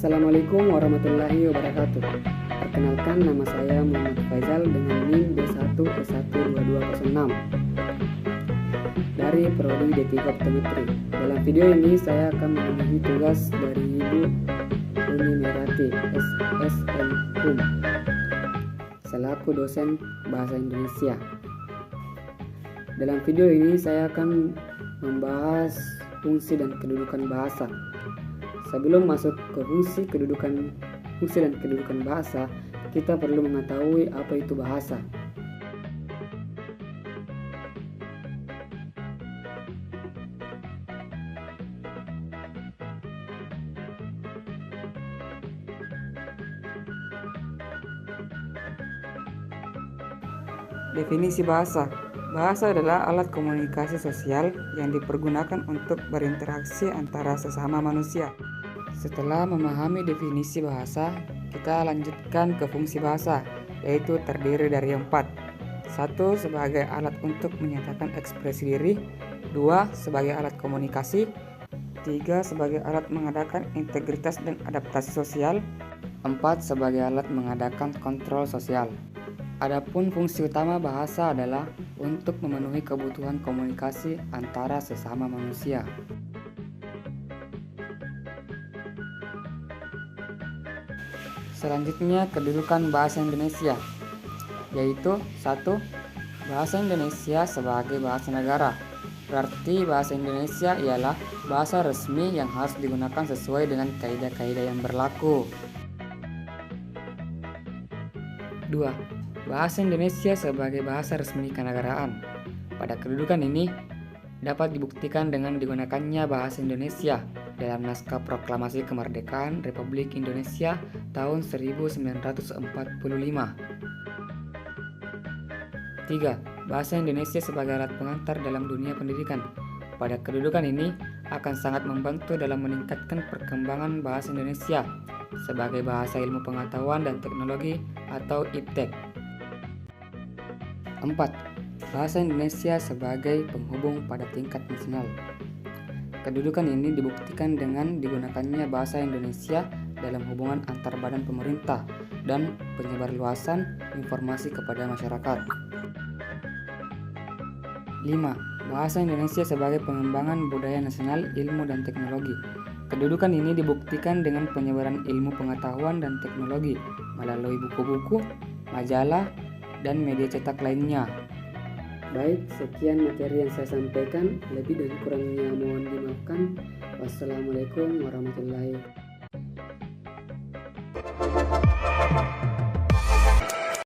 Assalamualaikum warahmatullahi wabarakatuh. Perkenalkan, nama saya Muhammad Faizal dengan NIM D1E12206 dari Prodi D3 Optometri. Dalam video ini saya akan memenuhi tugas dari Ibu Uni Merati SSN HUM selaku dosen Bahasa Indonesia. Dalam video ini saya akan membahas fungsi dan kedudukan bahasa. Sebelum masuk ke fungsi dan kedudukan bahasa, kita perlu mengetahui apa itu bahasa. Definisi bahasa. Bahasa adalah alat komunikasi sosial yang dipergunakan untuk berinteraksi antara sesama manusia. Setelah memahami definisi bahasa, kita lanjutkan ke fungsi bahasa, yaitu terdiri dari 4. 1. Sebagai alat untuk menyatakan ekspresi diri. 2. Sebagai alat komunikasi. 3. Sebagai alat mengadakan integritas dan adaptasi sosial. 4. Sebagai alat mengadakan kontrol sosial. Adapun fungsi utama bahasa adalah untuk memenuhi kebutuhan komunikasi antara sesama manusia. Selanjutnya, kedudukan bahasa Indonesia, yaitu 1. Bahasa Indonesia sebagai bahasa negara. Berarti bahasa Indonesia ialah bahasa resmi yang harus digunakan sesuai dengan kaidah-kaidah yang berlaku. 2. Bahasa Indonesia sebagai bahasa resmi kenegaraan. Pada kedudukan ini dapat dibuktikan dengan digunakannya bahasa Indonesia dalam naskah Proklamasi Kemerdekaan Republik Indonesia tahun 1945. 3. Bahasa Indonesia sebagai alat pengantar dalam dunia pendidikan. Pada kedudukan ini akan sangat membantu dalam meningkatkan perkembangan bahasa Indonesia sebagai bahasa ilmu pengetahuan dan teknologi atau IPTEK. 4. Bahasa Indonesia sebagai penghubung pada tingkat nasional. Kedudukan ini dibuktikan dengan digunakannya bahasa Indonesia dalam hubungan antar badan pemerintah dan penyebarluasan informasi kepada masyarakat. 5. Bahasa Indonesia sebagai pengembangan budaya nasional, ilmu dan teknologi. Kedudukan ini dibuktikan dengan penyebaran ilmu pengetahuan dan teknologi melalui buku-buku, majalah, dan media cetak lainnya. Baik, sekian materi yang saya sampaikan. Lebih dan kurangnya mohon dimaafkan. Wassalamualaikum warahmatullahi wabarakatuh.